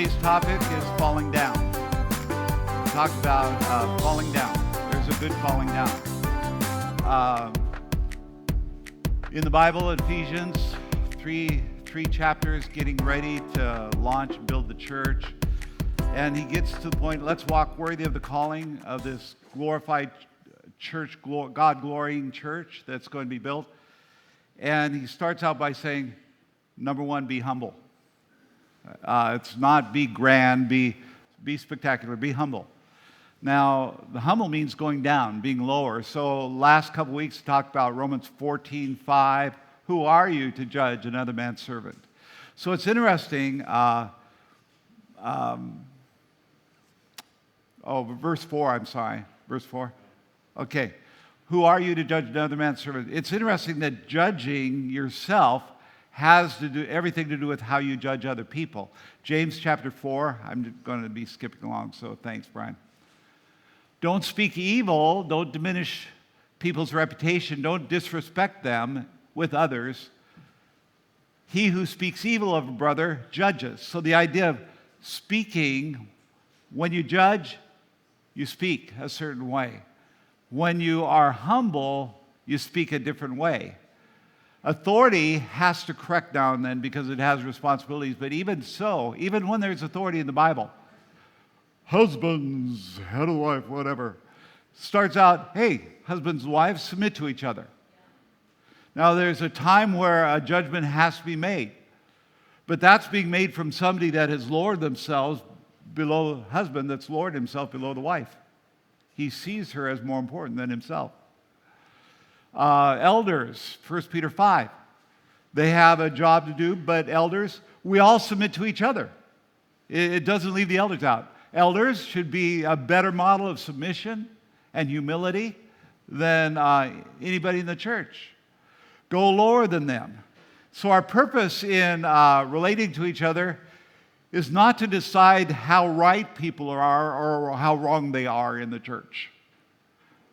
Today's topic is falling down. We talked about falling down. There's a good falling down. In the Bible, Ephesians, three chapters, getting ready to launch, build the church. And he gets to the point, let's walk worthy of the calling of this glorified church, God-glorying church that's going to be built. And he starts out by saying, number one, be humble. It's not be grand, be spectacular, be humble. Now, the humble means going down, being lower. So last couple weeks we talked about Romans 14:5. Who are you to judge another man's servant? So it's interesting. Verse 4, I'm sorry. Verse 4. Okay. Who are you to judge another man's servant? It's interesting that judging yourself has to do everything to do with how you judge other people. James chapter 4, I'm going to be skipping along, so thanks, Brian. Don't speak evil, don't diminish people's reputation, don't disrespect them with others. He who speaks evil of a brother judges. So the idea of speaking, when you judge, you speak a certain way. When you are humble, you speak a different way. Authority has to correct now and then because it has responsibilities, but even so, even when there's authority in the Bible, husbands, head of wife, whatever, starts out, hey, husbands and wives, submit to each other. Now, there's a time where a judgment has to be made, but that's being made from somebody that has lowered themselves below the husband, that's lowered himself below the wife. He sees her as more important than himself. Elders, 1 Peter 5, they have a job to do, but elders, we all submit to each other. It doesn't leave the elders out. Elders should be a better model of submission and humility than anybody in the church. Go lower than them. So our purpose in relating to each other is not to decide how right people are or how wrong they are in the church,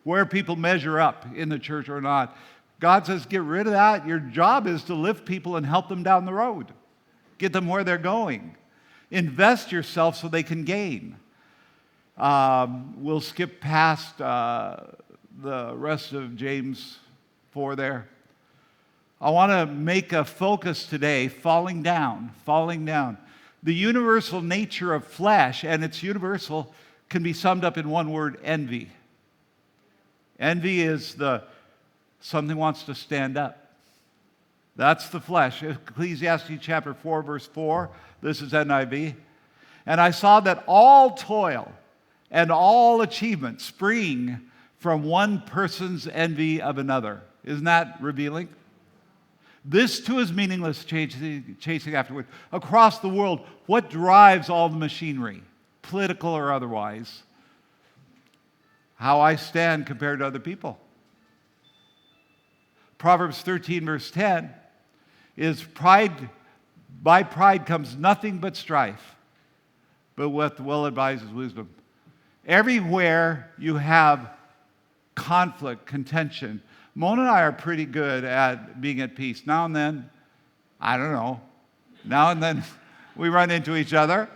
where people measure up in the church or not. God says, get rid of that. Your job is to lift people and help them down the road. Get them where they're going. Invest yourself so they can gain. We'll skip past the rest of James 4 there. I want to make a focus today, falling down. The universal nature of flesh, and it's universal, can be summed up in one word, envy. Envy is something wants to stand up. That's the flesh. Ecclesiastes chapter 4, verse 4. This is NIV. And I saw that all toil and all achievement spring from one person's envy of another. Isn't that revealing? This too is meaningless, chasing afterward. Across the world, what drives all the machinery, political or otherwise? How I stand compared to other people. Proverbs 13, verse 10 is pride. By pride comes nothing but strife, but with well-advised is wisdom. Everywhere you have conflict, contention. Mona and I are pretty good at being at peace. Now and then, I don't know, now and then we run into each other.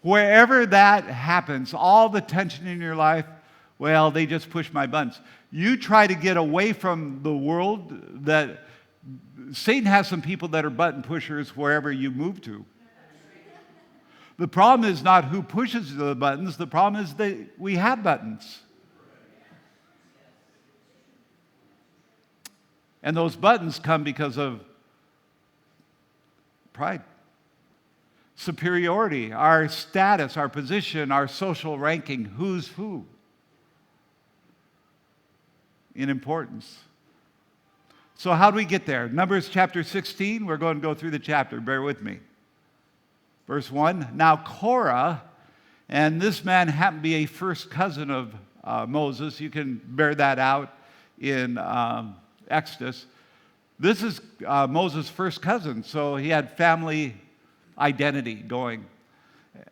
Wherever that happens, all the tension in your life, well, they just push my buttons. You try to get away from the world that Satan has some people that are button pushers wherever you move to. The problem is not who pushes the buttons. The problem is that we have buttons. And those buttons come because of pride. Superiority, our status, our position, our social ranking, who's who in importance. So how do we get there? Numbers chapter 16, we're going to go through the chapter, bear with me. Verse 1, now Korah, and this man happened to be a first cousin of Moses. You can bear that out in Exodus. This is Moses' first cousin, so he had family identity going.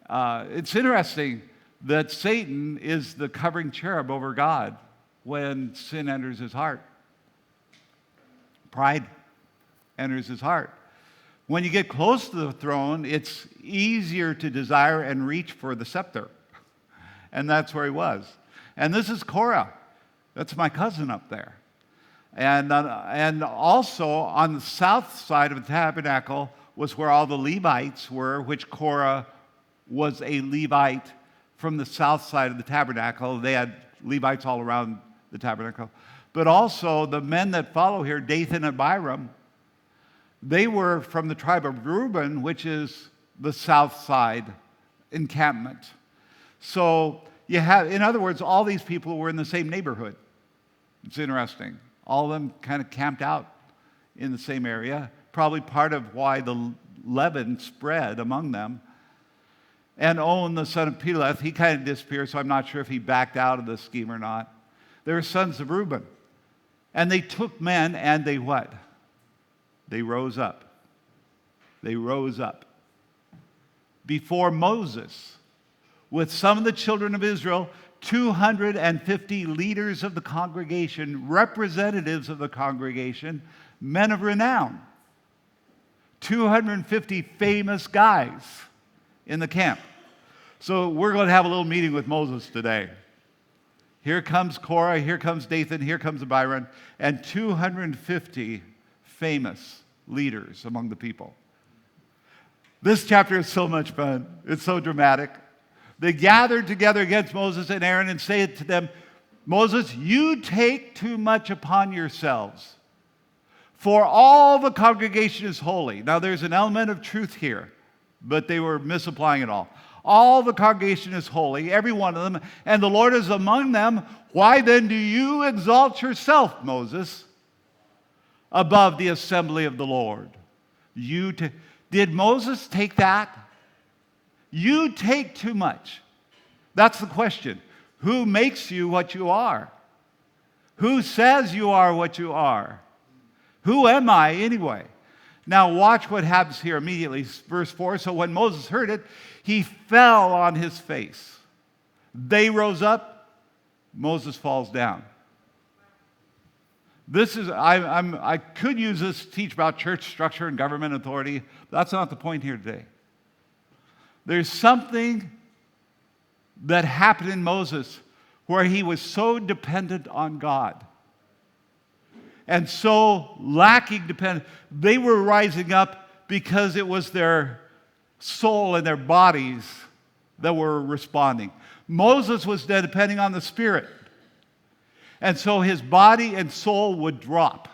It's interesting that Satan is the covering cherub over God when sin enters his heart. Pride enters his heart. When you get close to the throne, it's easier to desire and reach for the scepter. And that's where he was. And this is Korah. That's my cousin up there. And also on the south side of the tabernacle was where all the Levites were, which Korah was a Levite from the south side of the tabernacle. They had Levites all around the tabernacle. But also the men that follow here, Dathan and Abiram, they were from the tribe of Reuben, which is the south side encampment. So you have, in other words, all these people were in the same neighborhood. It's interesting. All of them kind of camped out in the same area, probably part of why the leaven spread among them. And On, the son of Peleth, he kind of disappeared, so I'm not sure if he backed out of the scheme or not. They were sons of Reuben. And they took men and they what? They rose up. They rose up before Moses with some of the children of Israel, 250 leaders of the congregation, representatives of the congregation, men of renown. 250 famous guys in the camp. So we're going to have a little meeting with Moses today. Here comes Korah, here comes Dathan, here comes Abiram, and 250 famous leaders among the people. This chapter is so much fun. It's so dramatic. They gathered together against Moses and Aaron and said to them, Moses, you take too much upon yourselves, for all the congregation is holy. Now there's an element of truth here, but they were misapplying it all. All the congregation is holy, every one of them, and the Lord is among them. Why then do you exalt yourself, Moses, above the assembly of the Lord? Did Moses take that? You take too much. That's the question. Who makes you what you are? Who says you are what you are? Who am I anyway? Now watch what happens here immediately. Verse 4, so when Moses heard it, he fell on his face. They rose up, Moses falls down. This is, I could use this to teach about church structure and government authority, but that's not the point here today. There's something that happened in Moses where he was so dependent on God and so lacking dependence. They were rising up because it was their soul and their bodies that were responding. Moses was depending on the Spirit. And so his body and soul would drop.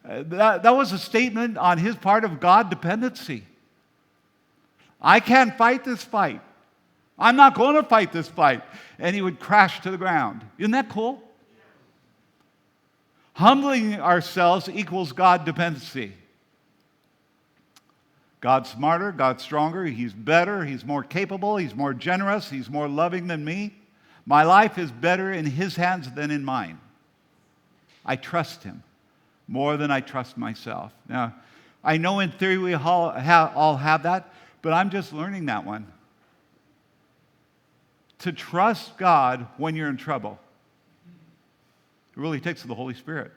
That was a statement on his part of God dependency. I can't fight this fight. I'm not going to fight this fight. And he would crash to the ground. Isn't that cool? Humbling ourselves equals God dependency. God's smarter, God's stronger, He's better, He's more capable, He's more generous, He's more loving than me. My life is better in His hands than in mine. I trust Him more than I trust myself. Now, I know in theory we all have that, but I'm just learning that one. To trust God when you're in trouble. It really takes the Holy Spirit.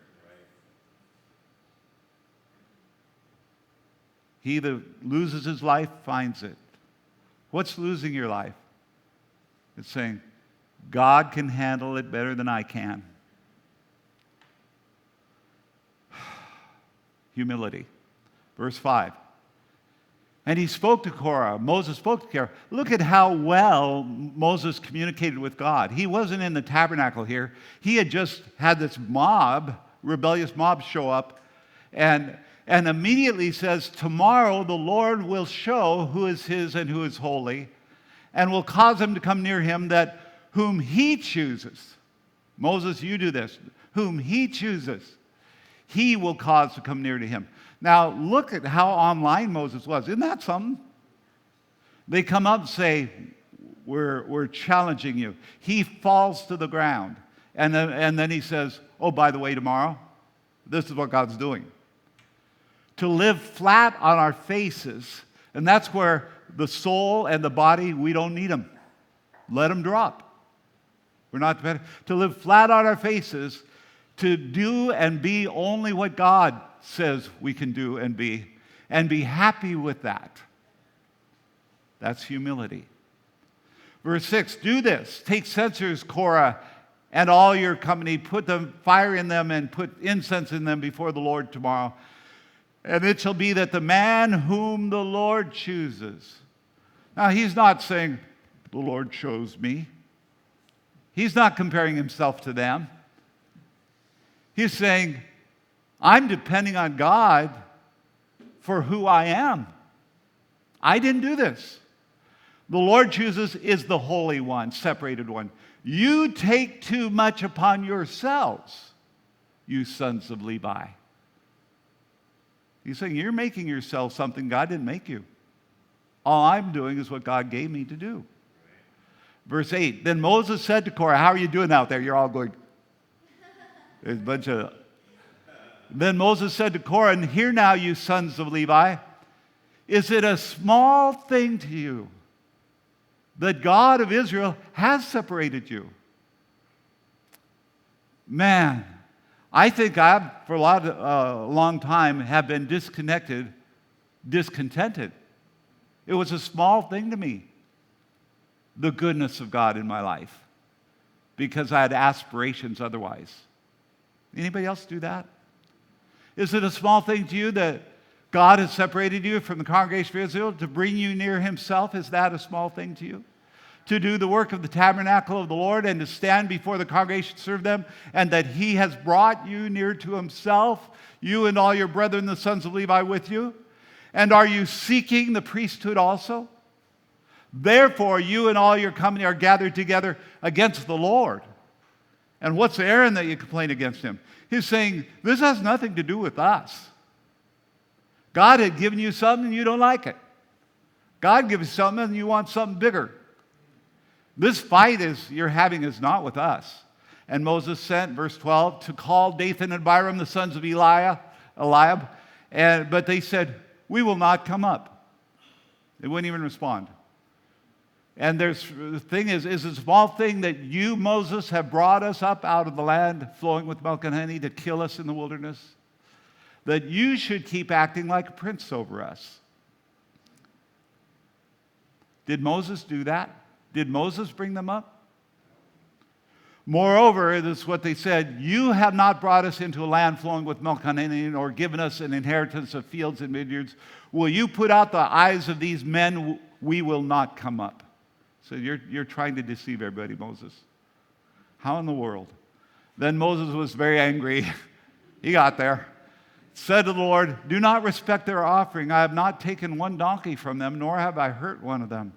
He that loses his life finds it. What's losing your life? It's saying, God can handle it better than I can. Humility. Verse 5. And he spoke to Korah. Moses spoke to Korah. Look at how well Moses communicated with God. He wasn't in the tabernacle here. He had just had this mob, rebellious mob, show up and immediately says, tomorrow the Lord will show who is His and who is holy, and will cause him to come near him, that whom He chooses. Moses, you do this. Whom He chooses, He will cause to come near to him. Now, look at how online Moses was. Isn't that something? They come up and say, we're challenging you. He falls to the ground. And then he says, oh, by the way, tomorrow, this is what God's doing. To live flat on our faces, and that's where the soul and the body, we don't need them. Let them drop. We're not dependent. To live flat on our faces, to do and be only what God says we can do and be, and be happy with that. That's humility. Verse 6, do this. Take censers, Korah, and all your company. Put the fire in them and put incense in them before the Lord tomorrow. And it shall be that the man whom the Lord chooses. Now, he's not saying, the Lord chose me. He's not comparing himself to them. He's saying, I'm depending on God for who I am. I didn't do this. The Lord chooses is the Holy One, separated one. You take too much upon yourselves, you sons of Levi. He's saying, you're making yourself something God didn't make you. All I'm doing is what God gave me to do. Verse 8, then Moses said to Korah, how are you doing out there? You're all going, there's a bunch of... Then Moses said to Korah, and hear now, you sons of Levi, is it a small thing to you that God of Israel has separated you? Man, I think I, for a long time, have been discontented. It was a small thing to me, the goodness of God in my life, because I had aspirations otherwise. Anybody else do that? Is it a small thing to you that God has separated you from the congregation of Israel to bring you near himself? Is that a small thing to you? To do the work of the tabernacle of the Lord and to stand before the congregation to serve them, and that he has brought you near to himself, you and all your brethren, the sons of Levi, with you? And are you seeking the priesthood also? Therefore, you and all your company are gathered together against the Lord. And what's Aaron that you complain against him? He's saying, this has nothing to do with us. God had given you something and you don't like it. God gives you something and you want something bigger. This fight you're having is not with us. And Moses sent, verse 12, to call Dathan and Abiram, the sons of Eliab, but they said, we will not come up. They wouldn't even respond. And the thing is a small thing that you, Moses, have brought us up out of the land flowing with milk and honey to kill us in the wilderness, that you should keep acting like a prince over us. Did Moses do that? Did Moses bring them up? Moreover, this is what they said, you have not brought us into a land flowing with milk and honey, or given us an inheritance of fields and vineyards. Will you put out the eyes of these men? We will not come up. So you're trying to deceive everybody, Moses. How in the world? Then Moses was very angry. He got there. Said to the Lord, do not respect their offering. I have not taken one donkey from them, nor have I hurt one of them.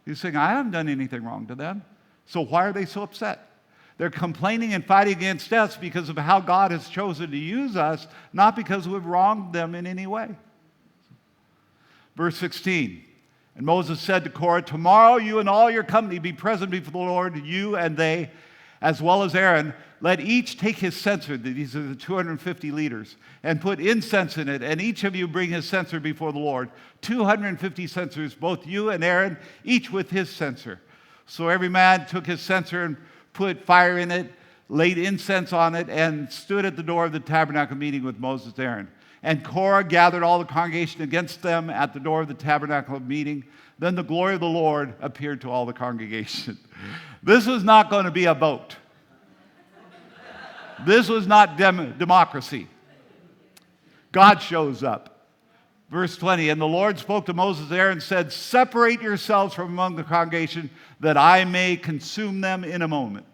He's saying, I haven't done anything wrong to them. So why are they so upset? They're complaining and fighting against us because of how God has chosen to use us, not because we've wronged them in any way. Verse 16. And Moses said to Korah, tomorrow you and all your company be present before the Lord, you and they, as well as Aaron. Let each take his censer, these are the 250 leaders, and put incense in it, and each of you bring his censer before the Lord. 250 censers, both you and Aaron, each with his censer. So every man took his censer and put fire in it, laid incense on it, and stood at the door of the tabernacle meeting with Moses and Aaron. And Korah gathered all the congregation against them at the door of the tabernacle of meeting. Then the glory of the Lord appeared to all the congregation. This was not going to be a vote. This was not democracy. God shows up. Verse 20, and the Lord spoke to Moses and Aaron and said, separate yourselves from among the congregation, that I may consume them in a moment.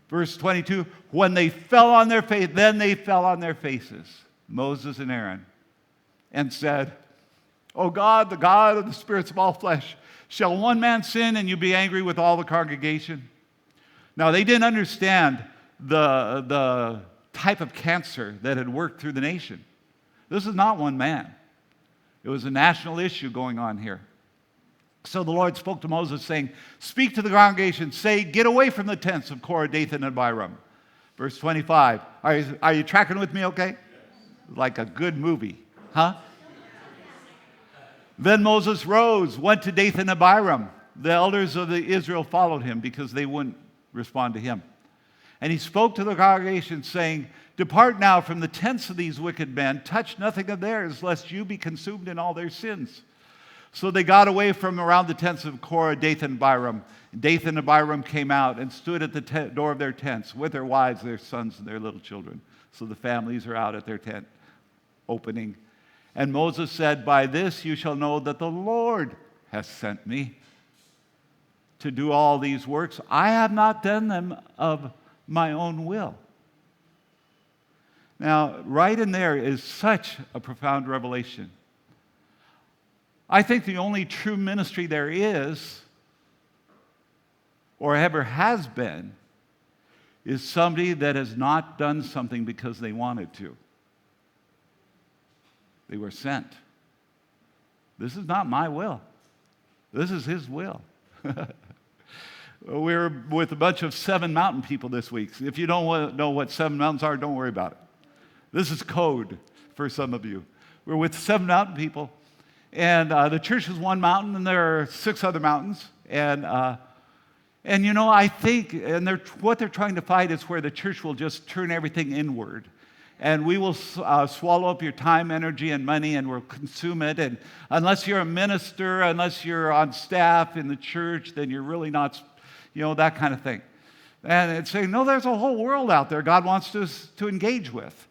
Verse 22, when they fell on their face, then they fell on their faces, Moses and Aaron, and said, O God, the God of the spirits of all flesh, shall one man sin and you be angry with all the congregation? Now, they didn't understand the type of cancer that had worked through the nation. This is not one man. It was a national issue going on here. So the Lord spoke to Moses, saying, speak to the congregation, say, get away from the tents of Korah, Dathan, and Abiram. Verse 25. Are you tracking with me okay? Like a good movie, huh? Then Moses rose, went to Dathan and Abiram. The elders of Israel followed him because they wouldn't respond to him. And he spoke to the congregation, saying, "Depart now from the tents of these wicked men, touch nothing of theirs, lest you be consumed in all their sins." So they got away from around the tents of Korah, Dathan, and Abiram. Dathan and Abiram came out and stood at the door of their tents with their wives, their sons, and their little children. So the families are out at their tent opening. And Moses said, "By this you shall know that the Lord has sent me to do all these works. I have not done them of my own will." Now, right in there is such a profound revelation. I think the only true ministry there is, or ever has been, is somebody that has not done something because they wanted to. They were sent. This is not my will. This is His will. We're with a bunch of Seven Mountain people this week. If you don't know what Seven Mountains are, don't worry about it. This is code for some of you. We're with Seven Mountain people, and the church is one mountain, and there are 6 other mountains. And you know, I think, what they're trying to fight is where the church will just turn everything inward. And we will swallow up your time, energy, and money, and we'll consume it. And unless you're a minister, unless you're on staff in the church, then you're really not, that kind of thing. And it's saying, no, there's a whole world out there God wants us to engage with.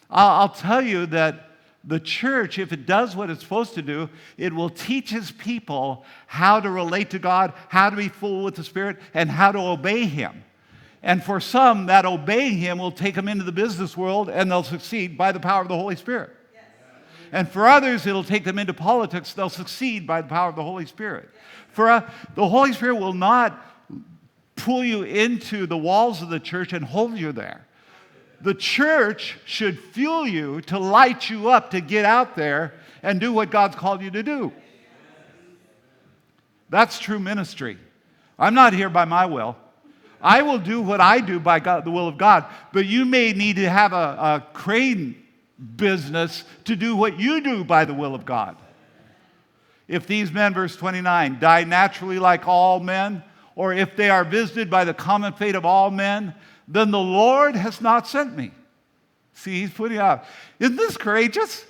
I'll tell you that the church, if it does what it's supposed to do, it will teach His people how to relate to God, how to be full with the Spirit, and how to obey Him. And for some, that obeying Him will take them into the business world, and they'll succeed by the power of the Holy Spirit. Yes. And for others, it'll take them into politics. They'll succeed by the power of the Holy Spirit. The Holy Spirit will not pull you into the walls of the church and hold you there. The church should fuel you to light you up to get out there and do what God's called you to do. That's true ministry. I'm not here by my will. I will do what I do by God, the will of God, but you may need to have a crane business to do what you do by the will of God. If these men, verse 29, die naturally like all men, or if they are visited by the common fate of all men, then the Lord has not sent me. See, he's putting out. Isn't this courageous?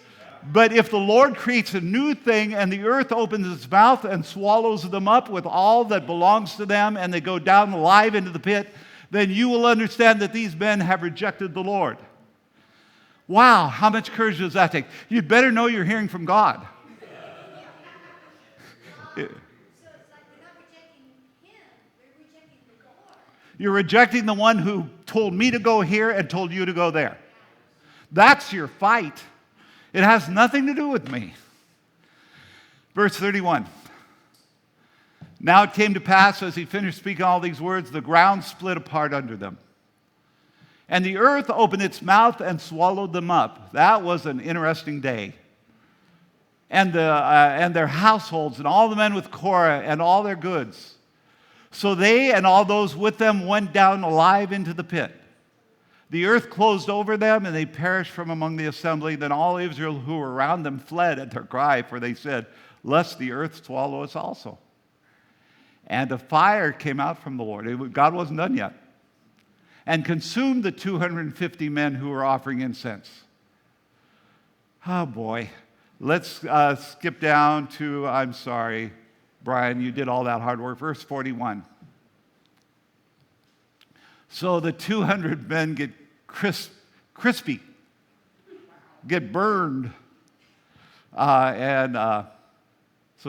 But if the Lord creates a new thing and the earth opens its mouth and swallows them up with all that belongs to them and they go down alive into the pit, then you will understand that these men have rejected the Lord. Wow, how much courage does that take? You'd better know you're hearing from God. You're rejecting the one who told me to go here and told you to go there. That's your fight. It has nothing to do with me. Verse 31. Now it came to pass, as he finished speaking all these words, the ground split apart under them. And the earth opened its mouth and swallowed them up. That was an interesting day. And their households and all the men with Korah and all their goods. So they and all those with them went down alive into the pit. The earth closed over them, and they perished from among the assembly. Then all Israel who were around them fled at their cry, for they said, "Lest the earth swallow us also." And a fire came out from the Lord. God wasn't done yet. And consumed the 250 men who were offering incense. Oh, boy. Let's skip down to, I'm sorry, Brian, you did all that hard work. Verse 41. So the 200 men get crispy, get burned. So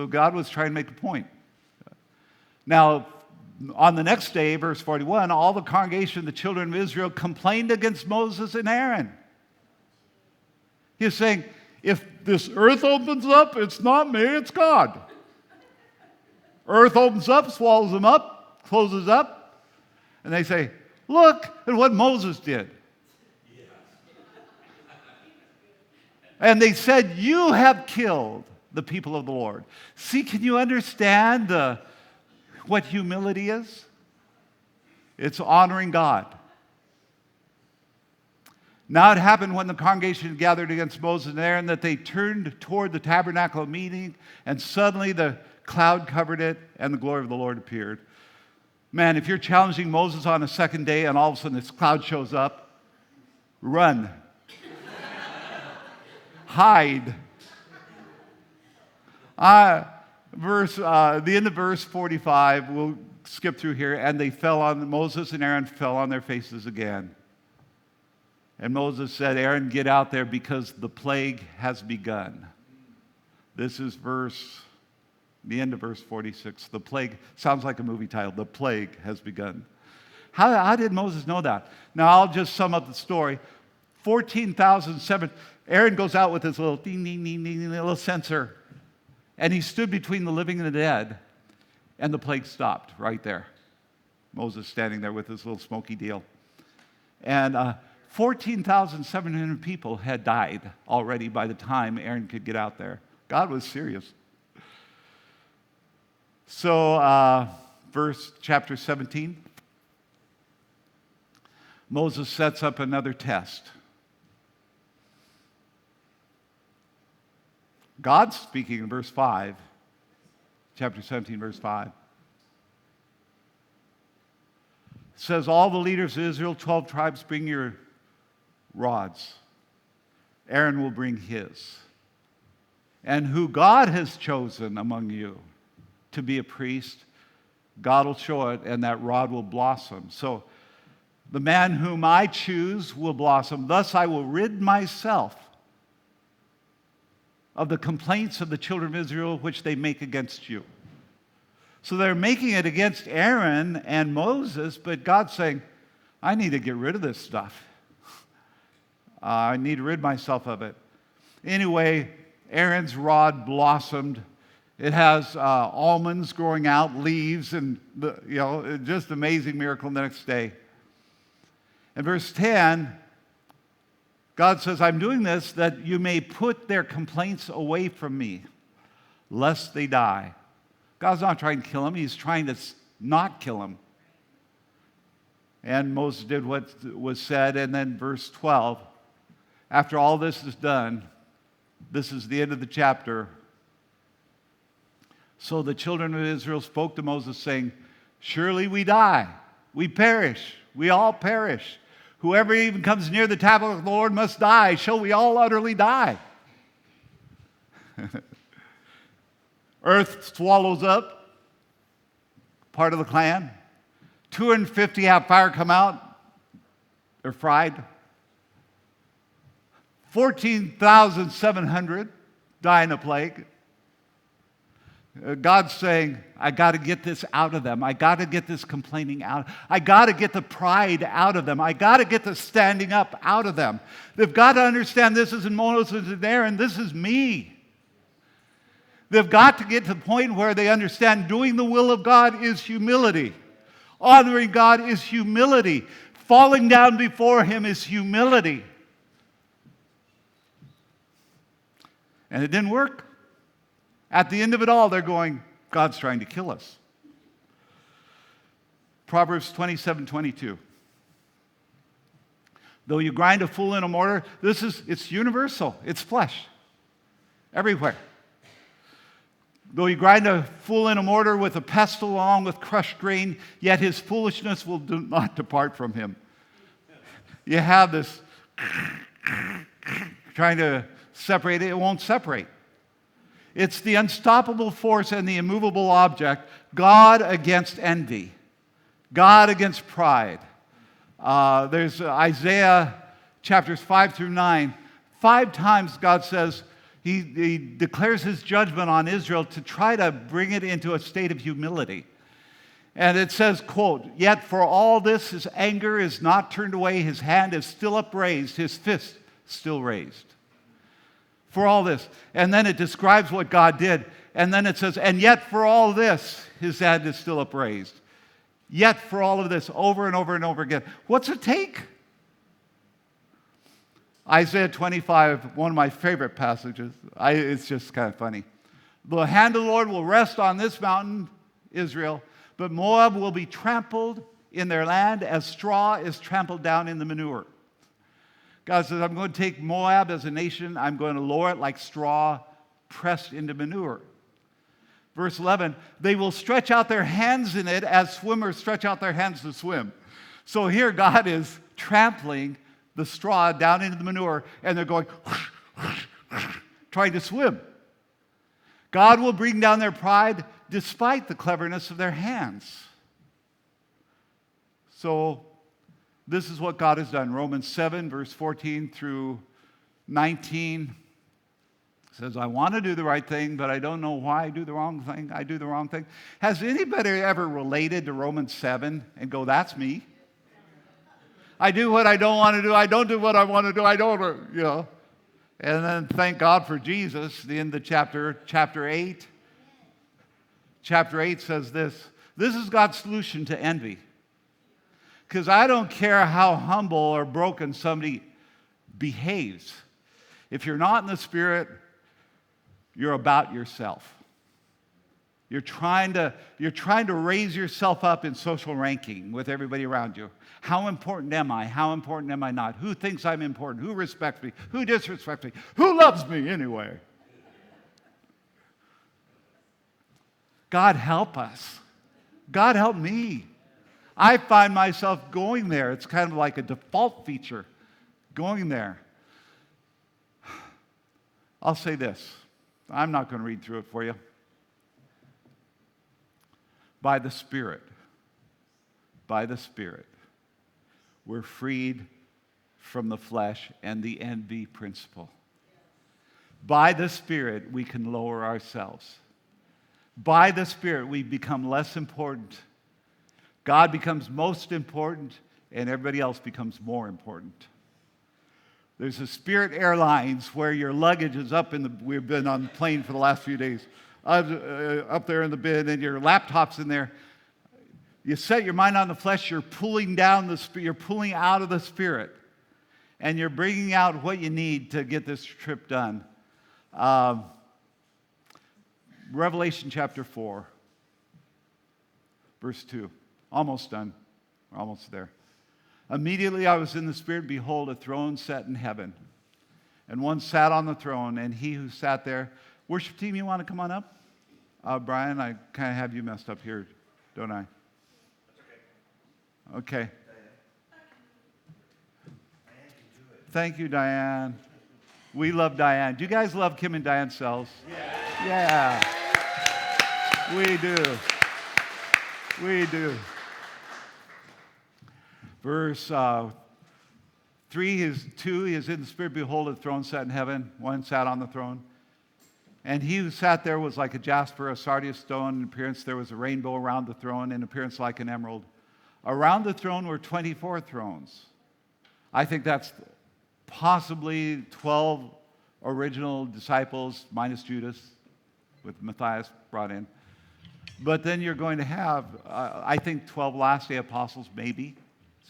God was trying to make a point. Now, on the next day, verse 41, all the congregation of the children of Israel complained against Moses and Aaron. He's saying, if this earth opens up, it's not me, it's God. Earth opens up, swallows them up, closes up, and they say, look at what Moses did. And they said, you have killed the people of the Lord. See, can you understand what humility is? It's honoring God. Now it happened when the congregation gathered against Moses and Aaron that they turned toward the tabernacle of meeting, and suddenly the cloud covered it, and the glory of the Lord appeared. Man, if you're challenging Moses on a second day and all of a sudden this cloud shows up, run. Hide. The end of verse 45, we'll skip through here. And they fell on, Moses and Aaron fell on their faces again. And Moses said, Aaron, get out there because the plague has begun. This is the end of verse 46. The plague, sounds like a movie title. The plague has begun. How did Moses know that? Now, I'll just sum up the story. 14,007. Aaron goes out with his little ding, ding, ding, ding, little censer. And he stood between the living and the dead. And the plague stopped right there. Moses standing there with his little smoky deal. And 14,700 people had died already by the time Aaron could get out there. God was serious. So, chapter 17, Moses sets up another test. God's speaking in verse 5, chapter 17, verse 5. It says, all the leaders of Israel, 12 tribes, bring your rods. Aaron will bring his. And who God has chosen among you to be a priest, God will show it, and that rod will blossom. So the man whom I choose will blossom. Thus I will rid myself of the complaints of the children of Israel which they make against you. So they're making it against Aaron and Moses, but God's saying, I need to get rid of this stuff. I need to rid myself of it. Anyway, Aaron's rod blossomed. It has almonds growing out, leaves, and just amazing miracle the next day. In verse 10, God says, I'm doing this that you may put their complaints away from me, lest they die. God's not trying to kill him. He's trying to not kill him. And Moses did what was said. And then verse 12, after all this is done, this is the end of the chapter. So the children of Israel spoke to Moses, saying, surely we die, we perish, we all perish. Whoever even comes near the tabernacle of the Lord must die. Shall we all utterly die? Earth swallows up part of the clan. 250 have fire come out. They're fried. 14,700 die in a plague. God's saying, I got to get this out of them. I got to get this complaining out. I got to get the pride out of them. I got to get the standing up out of them. They've got to understand this isn't Moses and Aaron, this is me. They've got to get to the point where they understand doing the will of God is humility. Honoring God is humility. Falling down before Him is humility. And it didn't work. At the end of it all, they're going, God's trying to kill us. Proverbs 27:22. Though you grind a fool in a mortar, it's universal. It's flesh. Everywhere. Though you grind a fool in a mortar with a pestle along with crushed grain, yet his foolishness will not depart from him. You have this trying to separate it, it won't separate. It's the unstoppable force and the immovable object, God against envy, God against pride. There's Isaiah chapters 5 through 9. 5 times God says, He declares His judgment on Israel to try to bring it into a state of humility. And it says, quote, yet for all this his anger is not turned away, his hand is still upraised, his fist still raised. For all this. And then it describes what God did. And then it says, and yet for all this, his hand is still upraised. Yet for all of this, over and over and over again. What's it take? Isaiah 25, one of my favorite passages. It's just kind of funny. The hand of the Lord will rest on this mountain, Israel, but Moab will be trampled in their land as straw is trampled down in the manure. God says, I'm going to take Moab as a nation. I'm going to lower it like straw pressed into manure. Verse 11, they will stretch out their hands in it as swimmers stretch out their hands to swim. So here God is trampling the straw down into the manure, and they're going, trying to swim. God will bring down their pride despite the cleverness of their hands. So this is what God has done. Romans 7, verse 14 through 19 says, I want to do the right thing, but I don't know why I do the wrong thing. I do the wrong thing. Has anybody ever related to Romans 7 and go, that's me? I do what I don't want to do. I don't do what I want to do. I don't, And then thank God for Jesus. The end of chapter 8. Chapter 8 says this. This is God's solution to envy. Because I don't care how humble or broken somebody behaves. If you're not in the Spirit, you're about yourself. You're trying to raise yourself up in social ranking with everybody around you. How important am I? How important am I not? Who thinks I'm important? Who respects me? Who disrespects me? Who loves me anyway? God help us. God help me. I find myself going there. It's kind of like a default feature, going there. I'll say this. I'm not going to read through it for you. By the Spirit, we're freed from the flesh and the envy principle. By the Spirit, we can lower ourselves. By the Spirit, we become less important. God becomes most important, and everybody else becomes more important. There's a Spirit Airlines where your luggage is up we've been on the plane for the last few days, up there in the bin, and your laptop's in there. You set your mind on the flesh, you're pulling down you're pulling out of the Spirit, and you're bringing out what you need to get this trip done. Revelation chapter 4, verse 2. Almost done. We're almost there. Immediately I was in the Spirit, behold, a throne set in heaven. And one sat on the throne, and he who sat there. Worship team, you want to come on up? Brian, I kind of have you messed up here, don't I? That's okay. Okay. Thank you, Diane. We love Diane. Do you guys love Kim and Diane Sells? Yeah. We do. We do. Verse 3 is 2. He is in the Spirit. Behold, a throne set in heaven. One sat on the throne. And he who sat there was like a jasper, a sardius stone. In appearance, there was a rainbow around the throne. In appearance, like an emerald. Around the throne were 24 thrones. I think that's possibly 12 original disciples, minus Judas, with Matthias brought in. But then you're going to have, I think, 12 last-day apostles, maybe.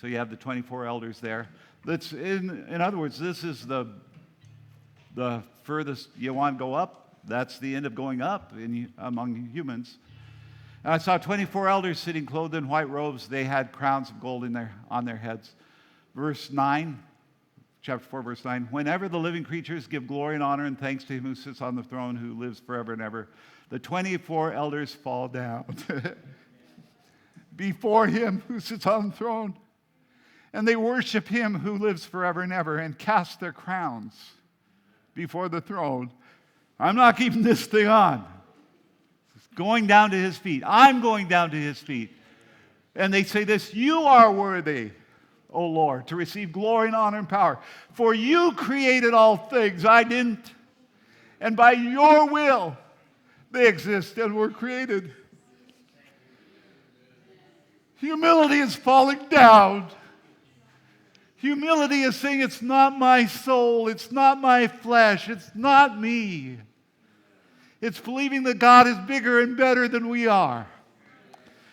So you have the 24 elders there. That's in other words, this is the furthest you want to go up. That's the end of going up among humans. And I saw 24 elders sitting clothed in white robes. They had crowns of gold on their heads. Verse 9, chapter 4, verse 9. Whenever the living creatures give glory and honor and thanks to him who sits on the throne, who lives forever and ever, the 24 elders fall down before him who sits on the throne. And they worship him who lives forever and ever and cast their crowns before the throne. I'm not keeping this thing on. It's going down to his feet. I'm going down to his feet. And they say this, you are worthy, O Lord, to receive glory and honor and power. For you created all things. I didn't. And by your will, they exist and were created. Humility is falling down. Humility is saying, it's not my soul, it's not my flesh, it's not me. It's believing that God is bigger and better than we are.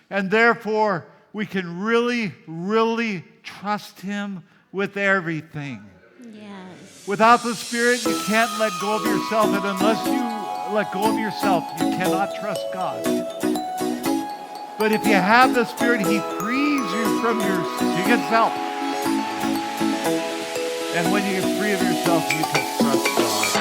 And therefore, we can really, really trust him with everything. Yes. Without the Spirit, you can't let go of yourself, and unless you let go of yourself, you cannot trust God. But if you have the Spirit, he frees you from yourself. And when you're free of yourself, you can trust God.